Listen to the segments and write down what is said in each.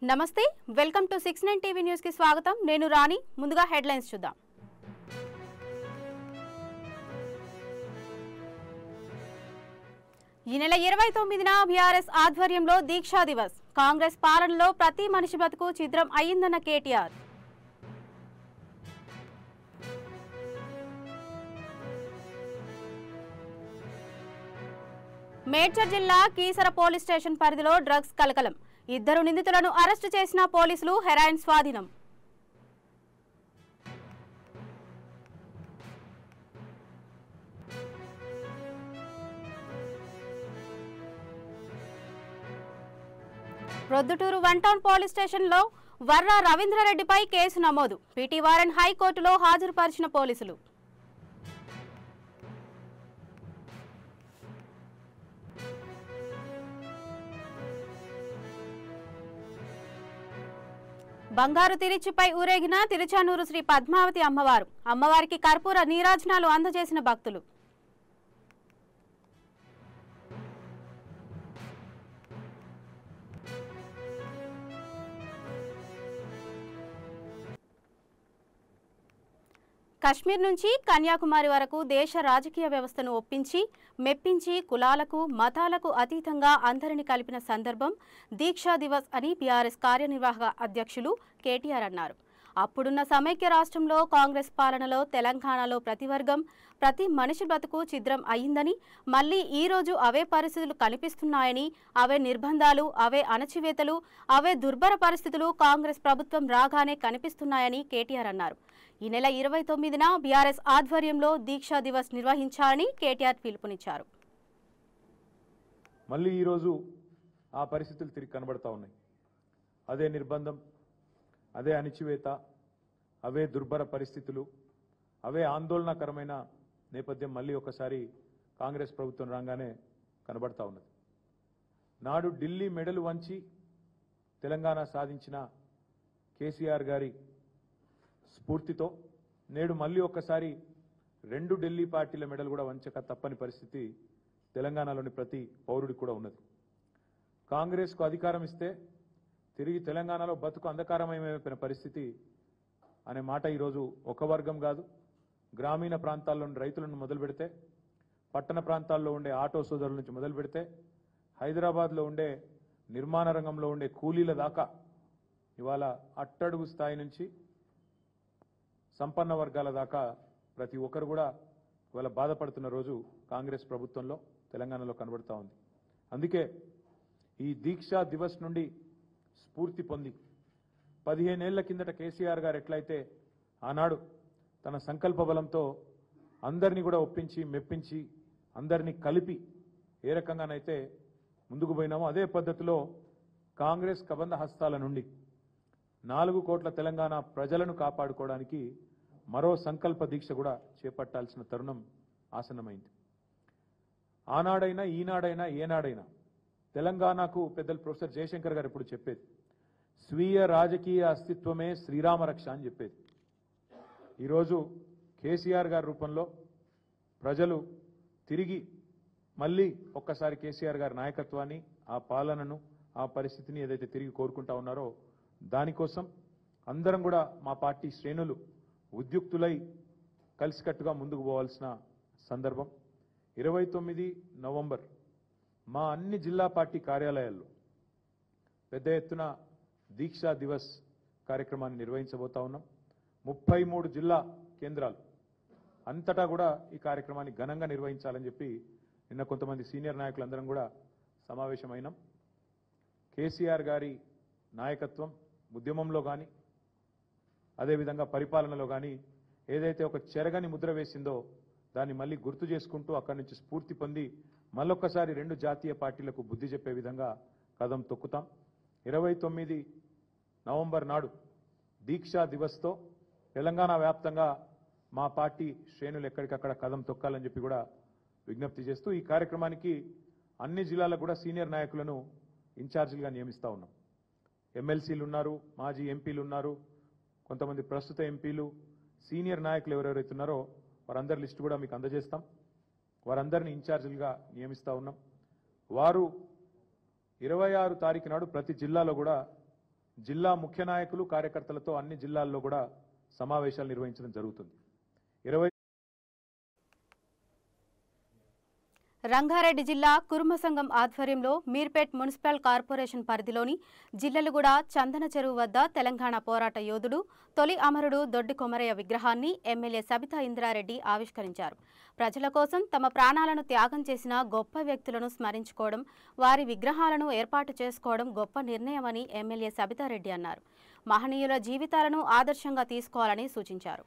నమస్తే welcome to 69 TV news కి స్వాగతం నేను రాణి ముందుగా హెడ్లైన్స్ చూద్దాం ఈ నెల 29న బీఆర్ఎస్ ఆధ్వర్యంలో దీక్షా దివస్ కాంగ్రెస్ పాలనలో ప్రతి మనిషి బతుకు చిత్రం అయ్యిందన్న కేటీఆర్ మేడ్చల్ జిల్లా కీసర పోలీస్ స్టేషన్ పరిధిలో డ్రగ్స్ కలకలం ఇద్దరు నిందితులను అరెస్టు చేసిన పోలీసులు హెరాయిన్ స్వాధీనం ప్రొద్దుటూరు వన్ టౌన్ పోలీస్ స్టేషన్లో వర్ర రవీంద్రారెడ్డిపై కేసు నమోదు పీటీ వారెన్ హైకోర్టులో హాజరుపరిచిన పోలీసులు బంగారు తిరుచిపై ఊరేగిన తిరుచానూరు శ్రీ పద్మావతి అమ్మవారు అమ్మవారికి కర్పూర నీరాజనాలు అందజేసిన భక్తులు కశ్మీర్ నుంచి కన్యాకుమారి వరకు దేశ రాజకీయ వ్యవస్థను ఒప్పించి మెప్పించి కులాలకు మతాలకు అతీతంగా అందరిని కలిపిన సందర్భం దీక్షా దివస్ అని బీఆర్ఎస్ కార్యనిర్వాహక అధ్యక్షులు కేటీఆర్ అన్నారు. అప్పుడున్న సమైక్య రాష్ట్రంలో కాంగ్రెస్ పాలనలో తెలంగాణలో ప్రతి వర్గం ప్రతి మనిషి బ్రతుకు ఛిద్రం అయిందని మళ్లీ ఈ రోజు అవే పరిస్థితులు కనిపిస్తున్నాయని అవే నిర్బంధాలు అవే అణచివేతలు అవే దుర్భర పరిస్థితులు కాంగ్రెస్ ప్రభుత్వం రాగానే కనిపిస్తున్నాయని కేటీఆర్ అన్నారు. ఈ నెల 29న బీఆర్ఎస్ ఆధ్వర్యంలో దీక్షా దివస్ నిర్వహించాలని కేటీఆర్ పిలుపునిచ్చారు. మళ్ళీ ఈరోజు ఆ పరిస్థితులు తిరిగి కనబడతా ఉన్నాయి. అదే నిర్బంధం అదే అణిచివేత అవే దుర్భర పరిస్థితులు అవే ఆందోళనకరమైన నేపథ్యం మళ్ళీ ఒకసారి కాంగ్రెస్ ప్రభుత్వం రాగానే కనబడతా ఉన్నది. నాడు ఢిల్లీ మెడలు వంచి తెలంగాణ సాధించిన కేసీఆర్ గారి స్ఫూర్తితో నేడు మళ్ళీ ఒక్కసారి రెండు ఢిల్లీ పార్టీల మెడలు కూడా వంచక తప్పని పరిస్థితి తెలంగాణలోని ప్రతి పౌరుడికి కూడా ఉన్నది. కాంగ్రెస్కు అధికారం ఇస్తే తిరిగి తెలంగాణలో బతుకు అంధకారమయమైన పరిస్థితి అనే మాట ఈరోజు ఒక వర్గం కాదు, గ్రామీణ ప్రాంతాల్లోని రైతులను మొదలు పెడితే పట్టణ ప్రాంతాల్లో ఉండే ఆటో సోదరుల నుంచి మొదలు పెడితే హైదరాబాద్లో ఉండే నిర్మాణ రంగంలో ఉండే కూలీల దాకా ఇవాళ అట్టడుగు స్థాయి నుంచి సంపన్న వర్గాల దాకా ప్రతి ఒక్కరు కూడా ఇవాళ బాధపడుతున్న రోజు కాంగ్రెస్ ప్రభుత్వంలో తెలంగాణలో కనబడుతూ ఉంది. అందుకే ఈ దీక్షా దివస్ నుండి స్ఫూర్తి పొంది 15 ఏళ్ల కిందట కేసీఆర్ గారు ఎట్లయితే ఆనాడు తన సంకల్ప బలంతో అందరినీ కూడా ఒప్పించి మెప్పించి అందరినీ కలిపి ఏ రకంగానైతే ముందుకు పోయినామో అదే పద్ధతిలో కాంగ్రెస్ కబంధ హస్తాల నుండి 4 కోట్ల తెలంగాణ ప్రజలను కాపాడుకోవడానికి మరో సంకల్ప దీక్ష కూడా చేపట్టాల్సిన తరుణం ఆసన్నమైంది. ఆనాడైనా ఈనాడైనా ఏనాడైనా తెలంగాణకు పెద్దలు ప్రొఫెసర్ జయశంకర్ గారు ఎప్పుడు చెప్పేది స్వీయ రాజకీయ అస్తిత్వమే శ్రీరామ రక్ష అని చెప్పేది. ఈరోజు కేసీఆర్ గారి రూపంలో ప్రజలు తిరిగి మళ్ళీ ఒక్కసారి కేసీఆర్ గారి నాయకత్వాన్ని ఆ పాలనను ఆ పరిస్థితిని ఏదైతే తిరిగి కోరుకుంటా ఉన్నారో దానికోసం అందరం కూడా మా పార్టీ శ్రేణులు ఉద్యుక్తులై కలిసికట్టుగా ముందుకు పోవాల్సిన సందర్భం. 29 నవంబర్ మా అన్ని జిల్లా పార్టీ కార్యాలయాల్లో పెద్ద ఎత్తున దీక్షా దివస్ కార్యక్రమాన్ని నిర్వహించబోతా ఉన్నాం. 33 జిల్లా కేంద్రాలు అంతటా కూడా ఈ కార్యక్రమాన్ని ఘనంగా నిర్వహించాలని చెప్పి నిన్న కొంతమంది సీనియర్ నాయకులందరం కూడా సమావేశమైనాం. కేసీఆర్ గారి నాయకత్వం ఉద్యమంలో కానీ అదేవిధంగా పరిపాలనలో కానీ ఏదైతే ఒక చెరగని ముద్ర వేసిందో దాన్ని మళ్ళీ గుర్తు చేసుకుంటూ అక్కడి నుంచి స్ఫూర్తి పొంది మళ్ళొక్కసారి రెండు జాతీయ పార్టీలకు బుద్ధి చెప్పే విధంగా కదం తొక్కుతాం. 29 నవంబర్ నాడు దీక్షా దివస్తో తెలంగాణ వ్యాప్తంగా మా పార్టీ శ్రేణులు ఎక్కడికక్కడ కదం తొక్కాలని చెప్పి కూడా విజ్ఞప్తి చేస్తూ ఈ కార్యక్రమానికి అన్ని జిల్లాలకు కూడా సీనియర్ నాయకులను ఇన్ఛార్జీలుగా నియమిస్తూ ఉన్నాం. ఎమ్మెల్సీలు ఉన్నారు, మాజీ ఎంపీలు ఉన్నారు, కొంతమంది ప్రస్తుత ఎంపీలు, సీనియర్ నాయకులు ఎవరెవరైతే ఉన్నారో వారందరి లిస్టు కూడా మీకు అందజేస్తాం. వారందరినీ ఇన్ఛార్జీలుగా నియమిస్తూ ఉన్నాం. వారు 26 తారీఖు నాడు ప్రతి జిల్లాలో కూడా జిల్లా ముఖ్య నాయకులు కార్యకర్తలతో అన్ని జిల్లాల్లో కూడా సమావేశాలు నిర్వహించడం జరుగుతుంది. రంగారెడ్డి జిల్లా కురుమ సంఘం ఆధ్వర్యంలో మీర్పేట్ మున్సిపల్ కార్పొరేషన్ పరిధిలోని జిల్లెలుగూడ చందన చెరువు వద్ద తెలంగాణ పోరాట యోధుడు తొలి అమరుడు దొడ్డి కొమరయ్య విగ్రహాన్ని ఎమ్మెల్యే సబితా ఇంద్రారెడ్డి ఆవిష్కరించారు. ప్రజల కోసం తమ ప్రాణాలను త్యాగం చేసిన గొప్ప వ్యక్తులను స్మరించుకోవడం, వారి విగ్రహాలను ఏర్పాటు చేసుకోవడం గొప్ప నిర్ణయమని ఎమ్మెల్యే సబితారెడ్డి అన్నారు. మహనీయుల జీవితాలను ఆదర్శంగా తీసుకోవాలని సూచించారు.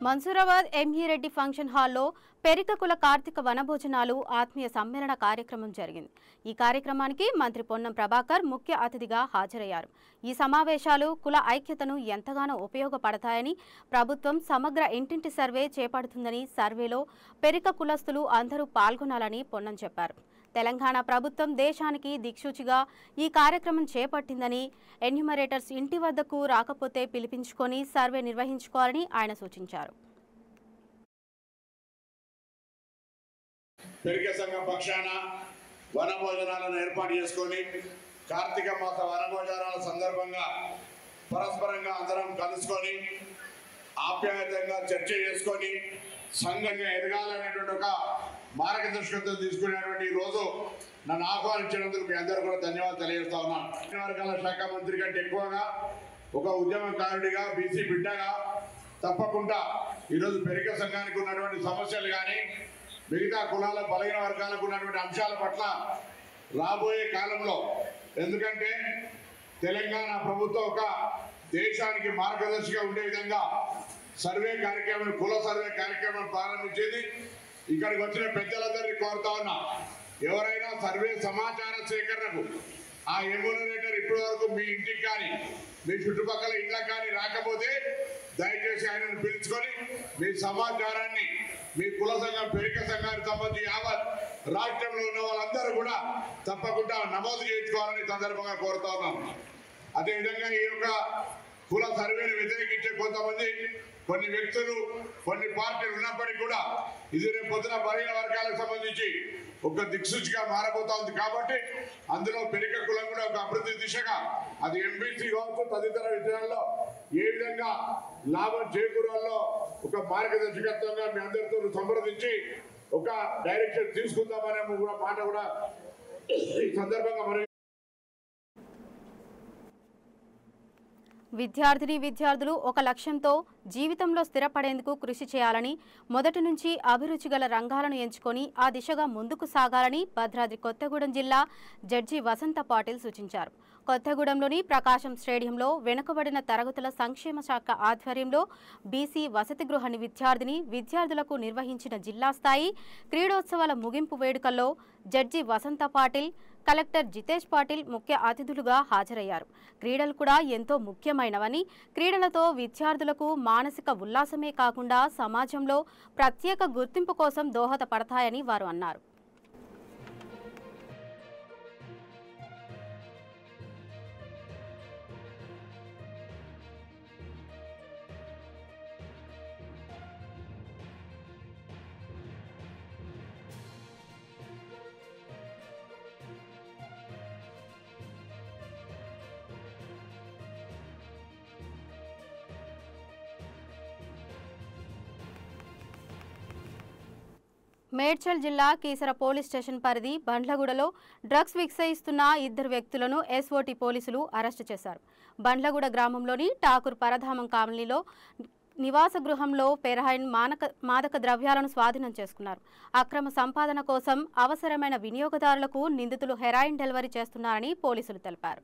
మన్సూరాబాద్ ఎంఈ రెడ్డి ఫంక్షన్ హాల్లో పెరికకుల కార్తీక వనభోజనాలు ఆత్మీయ సమ్మేళన కార్యక్రమం జరిగింది. ఈ కార్యక్రమానికి మంత్రి పొన్నం ప్రభాకర్ ముఖ్య అతిథిగా హాజరయ్యారు. ఈ సమావేశాలు కుల ఐక్యతను ఎంతగానో ఉపయోగపడతాయని, ప్రభుత్వం సమగ్ర ఇంటింటి సర్వే చేపడుతుందని, సర్వేలో పెరిక కులస్తులు అందరూ పాల్గొనాలని పొన్నం చెప్పారు. తెలంగాణ ప్రభుత్వం దేశానికి దిక్సూచిగా ఈ కార్యక్రమం చేపట్టిందని, ఎన్యూమరేటర్స్ ఇంటి వద్దకు రాకపోతే పిలిపించుకొని సర్వే నిర్వహించుకోవాలని ఆయన సూచించారు. పెరిక సంఘం పక్షాన వనభోజనాలను ఏర్పాటు చేసుకొని కార్తీక మాస వనభోజనాల సందర్భంగా పరస్పరంగా అందరం కలుసుకొని ఆప్యాయతంగా చర్చ చేసుకొని సంఘంగా ఎదగాలనేటువంటి ఒక మార్గదర్శకత్వం తీసుకునేటువంటి రోజు నన్ను ఆహ్వానించినందుకు మీ అందరూ కూడా ధన్యవాదాలు తెలియజేస్తా ఉన్నాను. వర్గాల శాఖ మంత్రి కంటే ఎక్కువగా ఒక ఉద్యమకారుడిగా, బీసీ బిడ్డగా తప్పకుండా ఈరోజు పెరిక సంఘానికి ఉన్నటువంటి సమస్యలు కానీ, మిగతా కులాల బలహీన వర్గాలకు ఉన్నటువంటి అంశాల పట్ల రాబోయే కాలంలో, ఎందుకంటే తెలంగాణ ప్రభుత్వం ఒక దేశానికి మార్గదర్శిగా ఉండే విధంగా సర్వే కార్యక్రమం, కుల సర్వే కార్యక్రమం ప్రారంభించేది. ఇక్కడికి వచ్చిన పెద్దలందరినీ కోరుతా ఉన్నా, ఎవరైనా సర్వే సమాచార సేకరణకు ఆ ఎమ్యూనరేటర్ ఇప్పటి వరకు మీ ఇంటికి కానీ మీ చుట్టుపక్కల ఇళ్ళకి కానీ రాకపోతే దయచేసి ఆయనను పిలుచుకొని మీ సమాచారాన్ని మీ కుల సంఘం, పెరిక సంఘానికి సంబంధించి యావత్ రాష్ట్రంలో ఉన్న వాళ్ళందరూ కూడా తప్పకుండా నమోదు చేయించుకోవాలని సందర్భంగా కోరుతా ఉన్నాను. అదేవిధంగా ఈ యొక్క కుల సర్వేను వ్యతిరేకించే కొంతమంది, కొన్ని వ్యక్తులు, కొన్ని పార్టీలు ఉన్నప్పటికీ కూడా ఇది రేపు పొద్దున బలహీన వర్గాలకు సంబంధించి ఒక దిక్సూచిగా మారబోతా ఉంది. కాబట్టి అందులో పెరిక కులం కూడా ఒక అభివృద్ధి దిశగా, అది ఎంబీసీ కావచ్చు, తదితర విషయాల్లో ఏ విధంగా లాభం చేకూరాలో ఒక మార్గదర్శకత్వంగా మీ అందరితో సంప్రదించి ఒక డైరెక్షన్ తీసుకుందామనే మాట కూడా ఈ సందర్భంగా మరి విద్యార్థులు ఒక లక్ష్యంతో జీవితంలో స్థిరపడేందుకు కృషి చేయాలని, మొదటి నుంచి అభిరుచి గల రంగాలను ఎంచుకొని ఆ దిశగా ముందుకు సాగాలని భద్రాద్రి కొత్తగూడెం జిల్లా జడ్జి వసంత పాటిల్ సూచించారు. కొత్తగూడెంలోని ప్రకాశం స్టేడియంలో వెనుకబడిన తరగతుల సంక్షేమ శాఖ ఆధ్వర్యంలో బీసీ వసతి గృహ విద్యార్థులకు నిర్వహించిన జిల్లా స్థాయి క్రీడోత్సవాల ముగింపు వేడుకల్లో జడ్జి వసంత పాటిల్, కలెక్టర్ జితేష్ పాటిల్ ముఖ్య అతిథులుగా హాజరయ్యారు. క్రీడలు కూడా ఎంతో ముఖ్యమైనవని, క్రీడలతో విద్యార్థులకు మానసిక ఉల్లాసమే కాకుండా సమాజంలో ప్రత్యేక గుర్తింపు కోసం దోహదపడతాయని వారు అన్నారు. మేడ్చల్ జిల్లా కీసర పోలీస్ స్టేషన్ పరిధి బండ్లగూడలో డ్రగ్స్ విక్రయిస్తున్న 2 వ్యక్తులను ఎస్ఓటీ పోలీసులు అరెస్టు చేశారు. బండ్లగూడ గ్రామంలోని ఠాకూర్ పరధామం కాలనీలో నివాస గృహంలో పెరహైన్ మాదక ద్రవ్యాలను స్వాధీనం చేసుకున్నారు. అక్రమ సంపాదన కోసం అవసరమైన వినియోగదారులకు నిందితులు హెరాయిన్ డెలివరీ చేస్తున్నారని పోలీసులు తెలిపారు.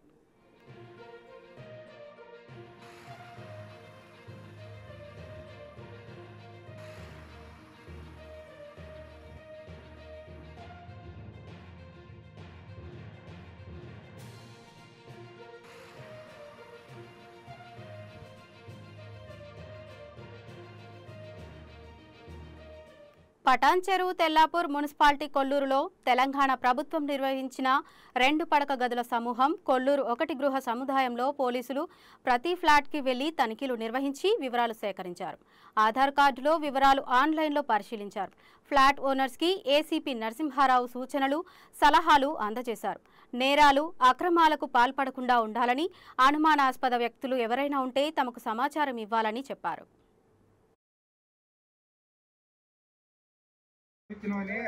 పటాన్చెరు తెల్లాపూర్ మున్సిపాలిటీ కొల్లూరులో తెలంగాణ ప్రభుత్వం నిర్వహించిన 2 పడక గదుల సమూహం కొల్లూరు 1 గృహ సముదాయంలో పోలీసులు ప్రతి ఫ్లాట్కి వెళ్లి తనిఖీలు నిర్వహించి వివరాలు సేకరించారు. ఆధార్ కార్డులో వివరాలు ఆన్లైన్లో పరిశీలించారు. ఫ్లాట్ ఓనర్స్కి ఏసీపీ నరసింహారావు సూచనలు, సలహాలు అందజేశారు. నేరాలు, అక్రమాలకు పాల్పడకుండా ఉండాలని, అనుమానాస్పద వ్యక్తులు ఎవరైనా ఉంటే తమకు సమాచారం ఇవ్వాలని చెప్పారు.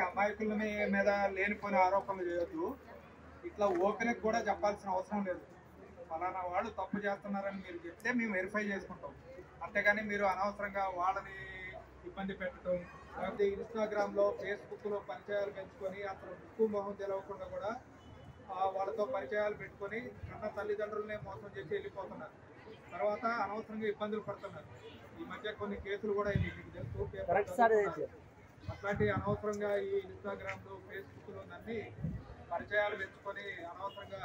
అమాయకుల మీద లేనిపోయిన ఆరోపణలు చేయొద్దు. ఇట్లా ఓపెన్ కూడా చెప్పాల్సిన అవసరం లేదు. ఫలానా వాళ్ళు తప్పు చేస్తున్నారని మీరు చెప్తే మేము వెరిఫై చేసుకుంటాం. అంతేగాని మీరు అనవసరంగా వాళ్ళని ఇబ్బంది పెట్టడం, లేకపోతే ఇన్స్టాగ్రామ్లో, ఫేస్బుక్లో పరిచయాలు పెంచుకొని అసలు ముక్కు మొహం తెలవకుండా కూడా వాళ్ళతో పరిచయాలు పెట్టుకొని కన్న తల్లిదండ్రులనే మోసం చేసి వెళ్ళిపోతున్నారు. తర్వాత అనవసరంగా ఇబ్బందులు పడుతున్నారు. ఈ మధ్య కొన్ని కేసులు కూడా మీకు తెలుసు. అట్లాంటి అనవసరంగా ఈ ఇన్స్టాగ్రామ్లో, ఫేస్బుక్లో అన్ని పరిచయాలు పెంచుకొని అనవసరంగా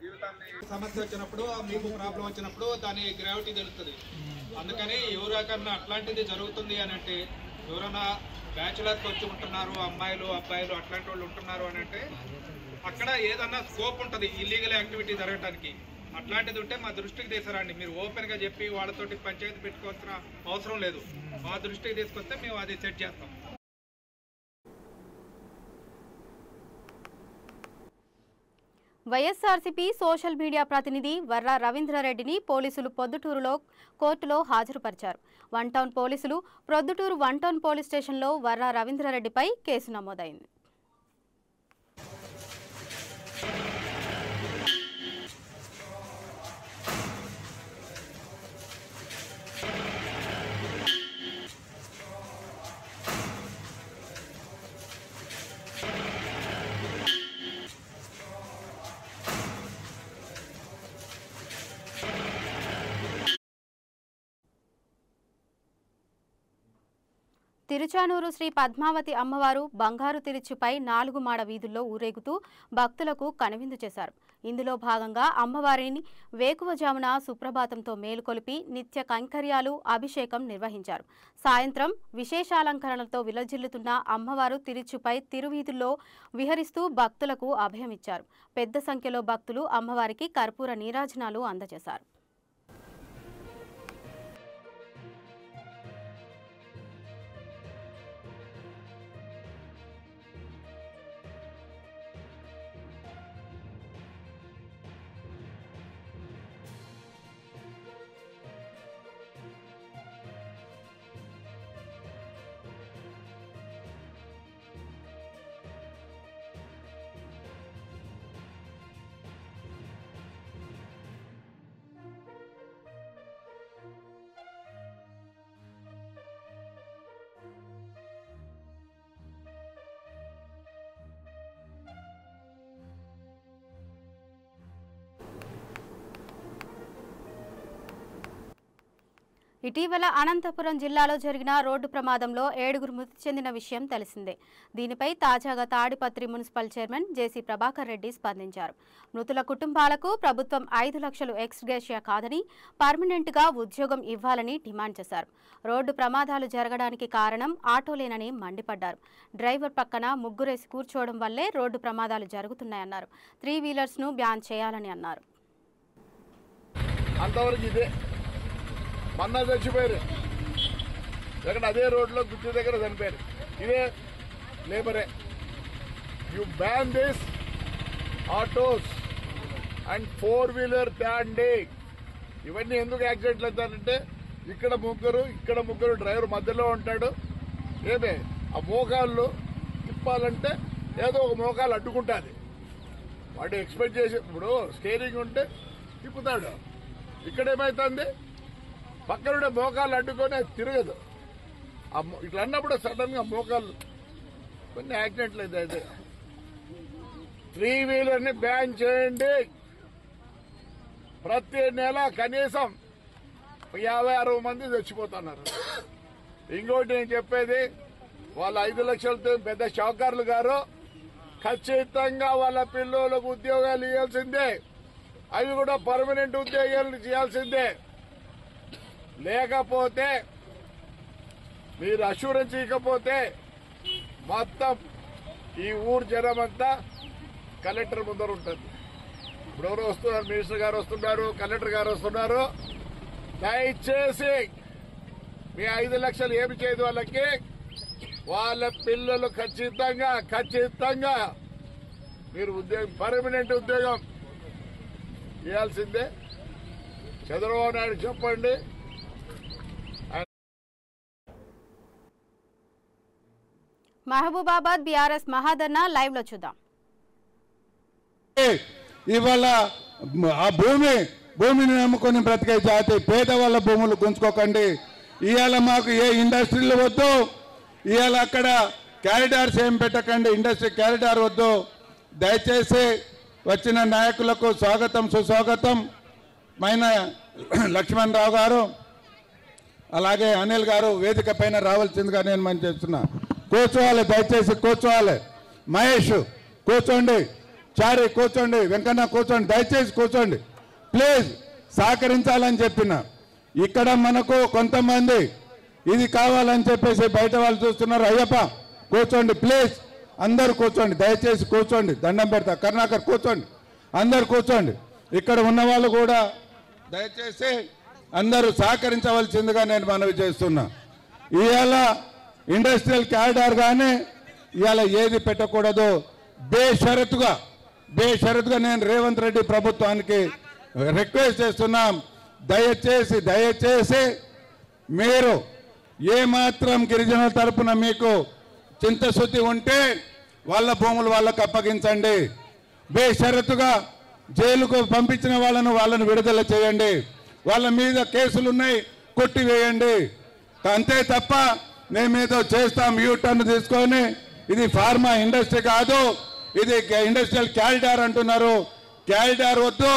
జీవితాన్ని సమస్య వచ్చినప్పుడు, మీకు ప్రాబ్లం వచ్చినప్పుడు దాని గ్రావిటీ తెలుస్తుంది. అందుకని ఎవరికన్నా అట్లాంటిది జరుగుతుంది అని అంటే, ఎవరైనా బ్యాచులర్స్ వచ్చి ఉంటున్నారు, అమ్మాయిలు అబ్బాయిలు అట్లాంటి వాళ్ళు ఉంటున్నారు అని అంటే అక్కడ ఏదన్నా స్కోప్ ఉంటుంది ఇల్లీగల్ యాక్టివిటీ జరగడానికి. అట్లాంటిది ఉంటే మా దృష్టికి తీసుకురండి. మీరు ఓపెన్గా చెప్పి వాళ్ళతోటి పంచాయతీ పెట్టుకోవాల్సిన అవసరం లేదు. మా దృష్టికి తీసుకొస్తే మేము అది సెట్ చేస్తాం. వైఎస్ఆర్సీపీ సోషల్ మీడియా ప్రతినిధి వర్రా రవీంద్రారెడ్డిని పోలీసులు పొద్దుటూరులో కోర్టులో హాజరుపరిచారు. 1 టౌన్ పోలీసులు ప్రొద్దుటూరు 1 టౌన్ పోలీస్ స్టేషన్లో వర్రా రవీంద్రారెడ్డిపై కేసు నమోదైంది. తిరుచానూరు శ్రీ పద్మావతి అమ్మవారు బంగారు తిరుచుపై 4 మాడ వీధుల్లో ఊరేగుతూ భక్తులకు కనువిందు చేశారు. ఇందులో భాగంగా అమ్మవారిని వేకువజామున సుప్రభాతంతో మేలుకొలిపి నిత్య కైంకర్యాలు, అభిషేకం నిర్వహించారు. సాయంత్రం విశేషాలంకరణలతో విలజిల్లుతున్న అమ్మవారు తిరుచుపై తిరువీధుల్లో విహరిస్తూ భక్తులకు అభయమిచ్చారు. పెద్ద సంఖ్యలో భక్తులు అమ్మవారికి కర్పూర నీరాజనాలు అందజేశారు. ఇటీవల అనంతపురం జిల్లాలో జరిగిన రోడ్డు ప్రమాదంలో 7గురు మృతి చెందిన విషయం తెలిసిందే. దీనిపై తాజాగా తాడిపత్రి మున్సిపల్ చైర్మన్ జేసీ ప్రభాకర్ రెడ్డి స్పందించారు. మృతుల కుటుంబాలకు ప్రభుత్వం 5 లక్షలు ఎక్స్గ్రేషియా కాదని, పర్మనెంట్గా ఉద్యోగం ఇవ్వాలని డిమాండ్ చేశారు. రోడ్డు ప్రమాదాలు జరగడానికి కారణం ఆటోలేనని మండిపడ్డారు. డ్రైవర్ పక్కన ముగ్గురేసి కూర్చోవడం వల్లే రోడ్డు ప్రమాదాలు జరుగుతున్నాయన్నారు. 3 వీలర్స్ను బ్యాన్ చేయాలని అన్నారు. మొన్న చచ్చిపోయారు, ఎక్కడ అదే రోడ్లో గుర్తు దగ్గర చనిపోయారు. ఇదే లేబరే. You ban this autos and 4 wheeler ban day. ఇవన్నీ ఎందుకు యాక్సిడెంట్లు అవుతారంటే ఇక్కడ ముగ్గురు డ్రైవర్ మధ్యలో ఉంటాడు. ఏమే ఆ మోకాళ్ళు తిప్పాలంటే ఏదో ఒక మోకాలు అడ్డుకుంటుంది. వాడు ఎక్స్పెక్ట్ చేసి ఇప్పుడు స్టీరింగ్ ఉంటే తిప్పుతాడు. ఇక్కడేమైతుంది, పక్కనుండే మోకాళ్ళు అడ్డుకొని అది తిరగదు. ఇట్లా అన్నప్పుడు సడన్ గా మోకాళ్ళు కొన్ని యాక్సిడెంట్లు అయితే 3 వీలర్ని బ్యాన్ చేయండి. ప్రతి నెల కనీసం 50-60 మంది చచ్చిపోతున్నారు. ఇంకోటి నేను చెప్పేది, వాళ్ళ 5 లక్షలతో పెద్ద షావుకారులు గారు ఖచ్చితంగా వాళ్ళ పిల్లలకు ఉద్యోగాలు ఇవ్వాల్సిందే. అవి కూడా పర్మనెంట్ ఉద్యోగాలు చేయాల్సిందే. లేకపోతే మీరు అష్యూరెన్స్ ఇవ్వకపోతే మొత్తం ఈ ఊరు జనం అంతా కలెక్టర్ ముందర ఉంటుంది. ఇప్పుడు ఎవరు వస్తున్నారు, మినిస్టర్ గారు వస్తున్నారు, కలెక్టర్ గారు వస్తున్నారు. దయచేసి మీ 5 లక్షలు ఏమి చేయదు వాళ్ళకి, వాళ్ళ పిల్లలు ఖచ్చితంగా మీరు ఉద్యోగం, పర్మనెంట్ ఉద్యోగం ఇవ్వాల్సిందే. చంద్రబాబు నాయుడు చెప్పండి. మహబూబాబాద్ బీఆర్ఎస్ మహాధర్నా లైవ్ లో చూద్దాం. ఇవాళ ఆ భూమిని నమ్ముకొని బ్రతికే జాతి, పేదవాళ్ళ భూములు గుంజుకోకండి. ఇవాళ మాకు ఏ ఇండస్ట్రీలు వద్దు, ఇవాళ అక్కడ క్యారిడార్స్ ఏం పెట్టకండి, ఇండస్ట్రీ క్యారిడార్ వద్దు. దయచేసి వచ్చిన నాయకులకు స్వాగతం సుస్వాగతం. మైన లక్ష్మణ్ రావు గారు అలాగే అనిల్ గారు వేదిక పైన రావాల్సిందిగా నేను మనం చేస్తున్నా. కూర్చోవాలి, దయచేసి కూర్చోవాలి. మహేష్ కూర్చోండి, చారి కూర్చోండి, వెంకన్న కూర్చోండి, దయచేసి కూర్చోండి ప్లీజ్. సహకరించాలని చెప్పిన ఇక్కడ మనకు కొంతమంది ఇది కావాలని చెప్పేసి బయట వాళ్ళు చూస్తున్నారు. అయ్యప్ప కూర్చోండి ప్లీజ్, అందరు కూర్చోండి, దయచేసి కూర్చోండి, దండం పెడతా. కరుణాకర్ కూర్చోండి, అందరు కూర్చోండి. ఇక్కడ ఉన్న వాళ్ళు కూడా దయచేసి అందరూ సహకరించవలసిందిగా నేను మనవి చేస్తున్నా. ఇవాళ ఇండస్ట్రియల్ క్యారిడార్ కానీ ఇవాళ ఏది పెట్టకూడదు. బేషరతుగా నేను రేవంత్ రెడ్డి ప్రభుత్వానికి రిక్వెస్ట్ చేస్తున్నాం. దయచేసి మీరు ఏమాత్రం గిరిజనుల తరపున మీకు చింతశుద్ధి ఉంటే వాళ్ళ భూములు వాళ్ళకు అప్పగించండి. బేషరతుగా జైలుకు పంపించిన వాళ్ళను విడుదల చేయండి. వాళ్ళ మీద కేసులున్నాయి, కొట్టివేయండి. అంతే తప్ప మేమేదో చేస్తాం యూటర్న్ తీసుకొని, ఇది ఫార్మా ఇండస్ట్రీ కాదు, ఇది ఇండస్ట్రియల్ క్యారిడార్ అంటున్నారు. క్యారిడార్ వద్దు,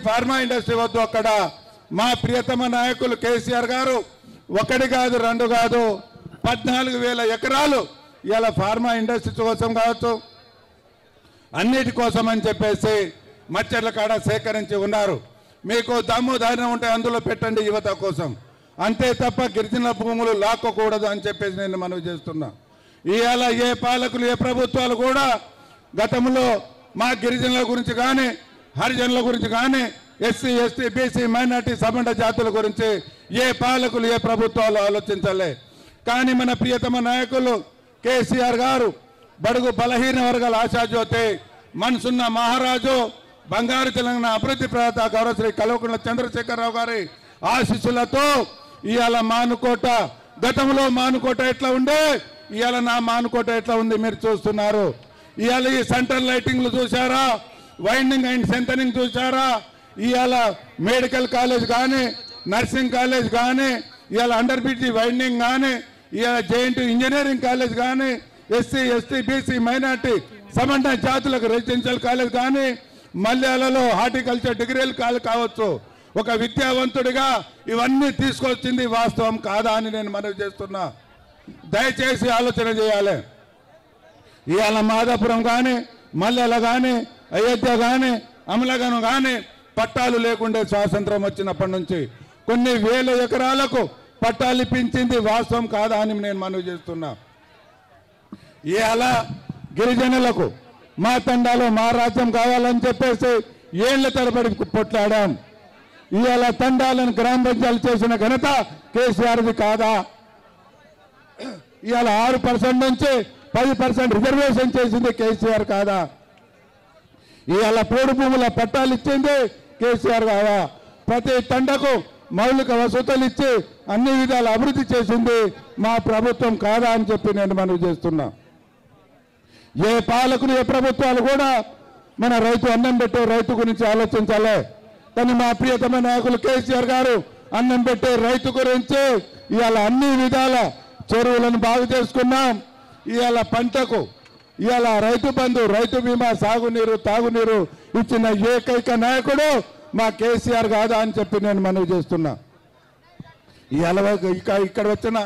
ఫార్మా ఇండస్ట్రీ వద్దు. అక్కడ మా ప్రియతమ నాయకులు కేసీఆర్ గారు 1 కాదు 2 కాదు 14,000 ఎకరాలు ఇలా ఫార్మా ఇండస్ట్రీ కోసం కావచ్చు, అన్నిటి కోసం అని చెప్పేసి మచ్చర్ల కాడ సేకరించి ఉన్నారు. మీకు దమ్ము ధైర్యం ఉంటే అందులో పెట్టండి యువత కోసం, అంతే తప్ప గిరిజన భూములు లాక్కకూడదు అని చెప్పేసి నేను మనవి చేస్తున్నా. ఇవాళ ఏ పాలకులు ఏ ప్రభుత్వాలు కూడా గతంలో మా గిరిజనుల గురించి కానీ హరిజనుల గురించి కానీ ఎస్సీ ఎస్టీ బీసీ మైనార్టీ సమండ జాతుల గురించి ఏ పాలకులు ఏ ప్రభుత్వాలు ఆలోచించలే. కానీ మన ప్రియతమ నాయకులు కేసీఆర్ గారు బడుగు బలహీన వర్గాల ఆశాజ్యోతి, మనసున్న మహారాజు, బంగారు తెలంగాణ అభివృద్ధి ప్రదాత గౌరవశ్రీ కల్వకుంట్ల చంద్రశేఖరరావు గారి ఆశీస్సులతో ఇవాళ మానుకోట, గతంలో మానుకోట ఎట్లా ఉండే ఇవాళ నా మానుకోట ఎట్లా ఉంది మీరు చూస్తున్నారు. ఇవాళ ఈ సెంట్రల్ లైటింగ్లు చూసారా, వైండింగ్ అండ్ సెంటరింగ్ చూసారా, ఇవాళ మెడికల్ కాలేజ్ కానీ నర్సింగ్ కాలేజ్ కానీ ఇవాళ అండర్ బ్రిడ్జి వైండింగ్ కానీ ఇవాళ జేఎన్టీ ఇంజనీరింగ్ కాలేజ్ కానీ ఎస్సీ ఎస్టీ బీసీ మైనార్టీ సమండ జాతులకు రెసిడెన్షియల్ కాలేజ్ కానీ మల్యాలలో హార్టికల్చర్ డిగ్రీలు కావచ్చు. ఒక విద్యావంతుడిగా ఇవన్నీ తీసుకొచ్చింది వాస్తవం కాదా అని నేను మనవి చేస్తున్నా. దయచేసి ఆలోచన చేయాలి. ఇవాళ మాదాపురం కానీ మల్లెల కానీ అయోధ్య కానీ అమలగను కానీ పట్టాలు లేకుండే స్వాతంత్రం వచ్చినప్పటి నుంచి కొన్ని వేల ఎకరాలకు పట్టాలు ఇప్పించింది వాస్తవం కాదా అని నేను మనవి చేస్తున్నా. ఇవాళ గిరిజనులకు మా తండాలో మా రాజ్యం కావాలని చెప్పేసి ఏళ్ల తరబడి పొట్లాడాం. ఇవాళ తండాలను గ్రామ పంచాయతీలు చేసిన ఘనత కేసీఆర్ది కాదా? ఇవాళ 6% నుంచి 10% రిజర్వేషన్ చేసింది కేసీఆర్ కాదా? ఇవాళ పోడు భూముల పట్టాలు ఇచ్చింది కేసీఆర్ కాదా? ప్రతి తండకు మౌలిక వసతులు ఇచ్చి అన్ని విధాల అభివృద్ధి చేసింది మా ప్రభుత్వం కాదా అని చెప్పి నేను మనవి చేస్తున్నా. ఏ పాలకులు ఏ ప్రభుత్వాలు కూడా మన రైతు అన్నం పెట్టే రైతు గురించి ఆలోచించాలి. కానీ మా ప్రియతమ నాయకులు కేసీఆర్ గారు అన్నం పెట్టే రైతు గురించి ఇవాళ అన్ని విధాల చెరువులను బాగు చేసుకున్నాం. ఇవాళ పంటకు ఇవాళ రైతు బంధు, రైతు బీమా, సాగునీరు, తాగునీరు ఇచ్చిన ఏకైక నాయకుడు మా కేసీఆర్ కాదా అని చెప్పి నేను మనవి చేస్తున్నా. ఇవాళ ఇక్కడ వచ్చిన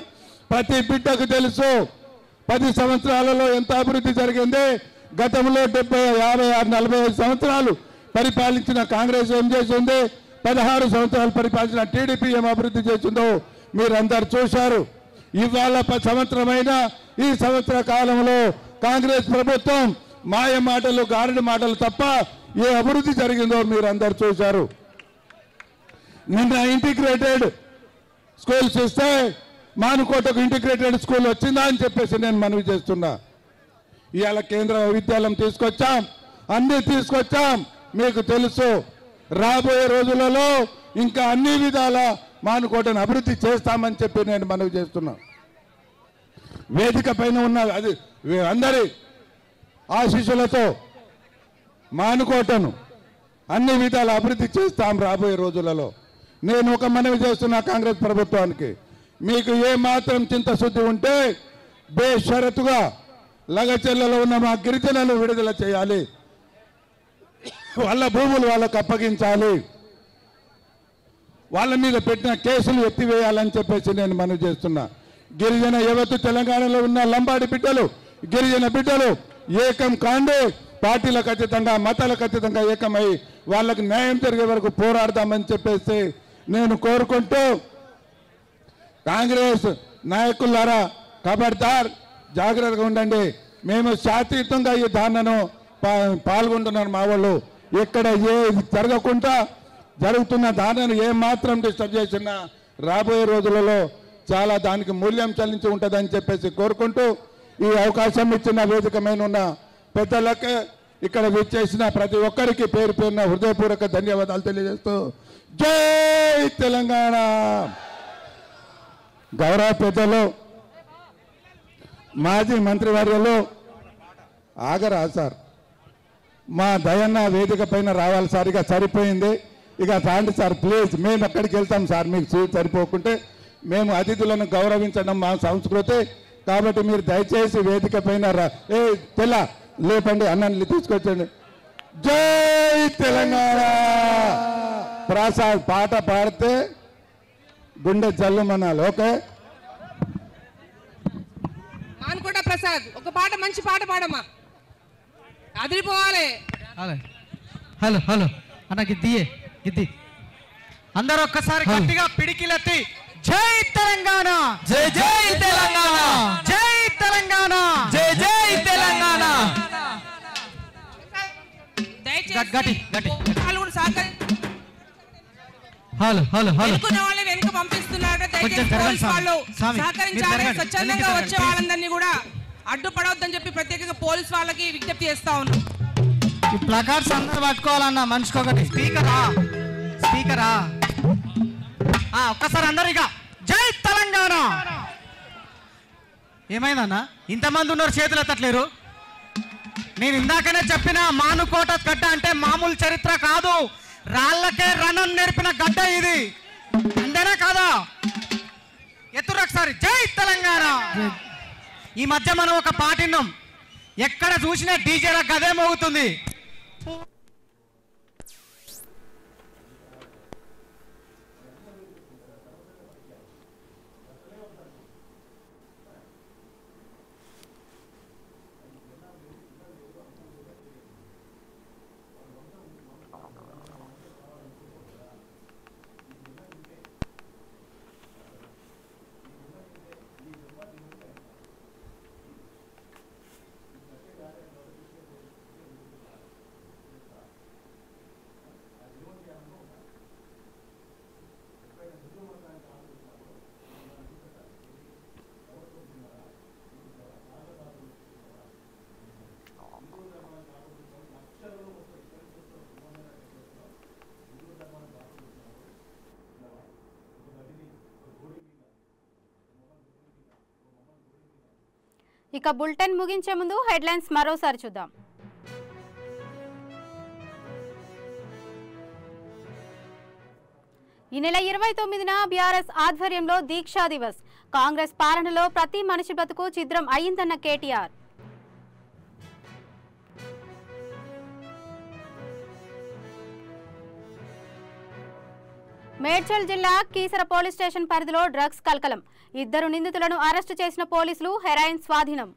ప్రతి బిడ్డకు తెలుసు 10 సంవత్సరాలలో ఎంత అభివృద్ధి జరిగింది. గతంలో 70, 56, 45 సంవత్సరాలు పరిపాలించిన కాంగ్రెస్ ఏం చేసింది, 16 సంవత్సరాలు పరిపాలించిన టీడీపీ ఏం అభివృద్ధి చేసిందో మీరందరూ చూశారు. ఇవాళ సంవత్సరమైన ఈ సంవత్సర కాలంలో కాంగ్రెస్ ప్రభుత్వం మాయ మాటలు గారడి మాటలు తప్ప ఏ అభివృద్ధి జరిగిందో మీరు అందరు చూశారు. నిన్న ఇంటిగ్రేటెడ్ స్కూల్స్ ఇస్తే మానుకోటకు ఇంటిగ్రేటెడ్ స్కూల్ వచ్చిందా అని చెప్పేసి నేను మనవి చేస్తున్నా. ఇవాళ కేంద్ర విద్యాలయం తీసుకొచ్చాం, అన్ని తీసుకొచ్చాం. మీకు తెలుసు రాబోయే రోజులలో ఇంకా అన్ని విధాల మానుకోటను అభివృద్ధి చేస్తామని చెప్పి నేను మనవి చేస్తున్నా. వేదిక పైన ఉన్న అది అందరి ఆశీస్సులతో మానుకోటను అన్ని విధాల అభివృద్ధి చేస్తాం రాబోయే రోజులలో. నేను ఒక మనవి చేస్తున్నా కాంగ్రెస్ ప్రభుత్వానికి, మీకు ఏ మాత్రం చింతశుద్ధి ఉంటే బేషరతుగా లగచెల్లలో ఉన్న మా గిరిజనులను విడుదల చేయాలి, వాళ్ళ భూములు వాళ్ళకు అప్పగించాలి, వాళ్ళ మీద పెట్టిన కేసులు ఎత్తివేయాలని చెప్పేసి నేను మనవి చేస్తున్నా. గిరిజన యువత తెలంగాణలో ఉన్న లంబాడి బిడ్డలు, గిరిజన బిడ్డలు ఏకం కాండి పార్టీలకు అతీతంగా మతాలకు అతీతంగా ఏకమై వాళ్ళకు న్యాయం జరిగే వరకు పోరాడదామని చెప్పేసి నేను కోరుకుంటూ, కాంగ్రెస్ నాయకులారా ఖబర్దార్ జాగ్రత్తగా ఉండండి. మేము శాంతియుతంగా ఈ ధారణను పాల్గొంటున్నారు మా వాళ్ళు. ఇక్కడ ఏ జరగకుండా జరుగుతున్న ధారణను ఏమాత్రం డిస్టర్బ్ చేసినా రాబోయే రోజులలో చాలా దానికి మూల్యం చెల్లించి ఉంటుందని చెప్పేసి కోరుకుంటూ, ఈ అవకాశం ఇచ్చిన వేదికమైన ఉన్న పెద్దలకు ఇక్కడ విచ్చేసిన ప్రతి ఒక్కరికి పేరు పేరున హృదయపూర్వక ధన్యవాదాలు తెలియజేస్తూ జై తెలంగాణ. గౌరవ పెద్దలు మాజీ మంత్రివర్యులు ఆగరా సార్, మా దయన్న వేదిక పైన రావాలి సార్, ఇక సరిపోయింది, ఇక రాండి సార్ ప్లీజ్. మేము ఎక్కడికి వెళ్తాం సార్, మీకు సీట్ సరిపోకుంటే. మేము అతిథులను గౌరవించడం మా సంస్కృతి, కాబట్టి మీరు దయచేసి వేదిక పైన తెల్ల లేపండి, అన్నాన్ని తీసుకొచ్చండి. జై తెలంగాణ. ప్రసాద్ పాట పాడితే గుండె జల్లుమనాలి. ఓకే మానుకోట ప్రసాద్ ఒక పాట, మంచి పాట పాడమ్మా, అదిరిపోవాలి. హలో హలో అన్న గిద్దియే గిద్ది అందరూ ఒక్కసారి గట్టిగా పిడికిలెత్తి జై తెలంగాణ, జై జై తెలంగాణ, జై తెలంగాణ, జై జై తెలంగాణ. గట్టి గట్టి హలో హలో హలో వాళ్ళు వెనుక పంపిస్తున్నారు. వాళ్ళు సహకరించాలి. స్వచ్ఛందంగా వచ్చే వాళ్ళందరినీ కూడా అడ్డుపడవద్దని చెప్పి ప్రత్యేకంగా పోలీస్ వాళ్ళకి విజ్ఞప్తి చేస్తా ఉన్నాం. ఈ ప్లకార్డ్స్ అందరూ పట్టుకోవాలన్నా మనిషికి ఒకటి. స్పీకరా స్పీకరా ఒక్కసారి అందరు ఇక జై తెలంగాణ. ఏమైందన్నా ఇంతమంది ఉన్నారు చేతులు ఎత్తట్లేరు? నేను ఇందాకనే చెప్పిన మానుకోట గడ్డ అంటే మామూలు చరిత్ర కాదు, రాళ్లకే రణం నేర్పిన గడ్డ ఇది. అంతేనా కాదా? ఎత్తురు ఒకసారి జై తెలంగాణ. ఈ మధ్య మనం ఒక పాట విన్నాం, ఎక్కడ చూసినా డీజేల గదే మోగుతుంది. ఇక బులెటిన్ ముగించే ముందు హెడ్లైన్స్ మరోసారి చూద్దాం. ఈ నెల 29న బీఆర్ఎస్ ఆధ్వర్యంలో దీక్షా దివస్. కాంగ్రెస్ పాలనలో ప్రతి మనిషి బతుకు ఛిద్రం అయ్యిందన్న కేటీఆర్. మేడ్చల్ జిల్లా కీసర పోలీస్ స్టేషన్ పరిధిలో డ్రగ్స్ కలకలం. 2 నిందితులను అరెస్టు చేసిన పోలీసులు. హెరాయిన్ స్వాధీనం.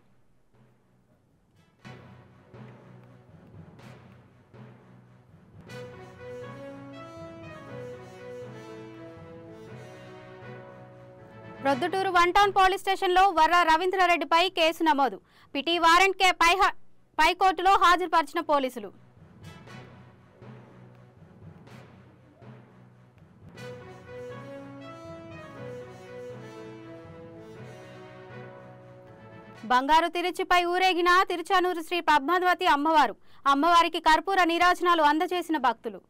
ప్రొద్దుటూరు వన్ టౌన్ పోలీస్ స్టేషన్లో వర్ర రవీంద్రారెడ్డిపై కేసు నమోదు. పిటి వారెంట్ పైకోర్టులో హాజరుపరిచిన పోలీసులు. బంగారు తిరుచిపై ఊరేగిన తిరుచానూరు శ్రీ పద్మావతి అమ్మవారు. అమ్మవారికి కర్పూర నీరాజనాలు అందజేసిన భక్తులు.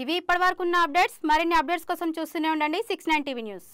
ఇవి ఇప్పటివరకు ఉన్న అప్డేట్స్. మరిన్ని అప్డేట్స్ కోసం చూస్తూనే ఉండండి 69 టీవీ న్యూస్.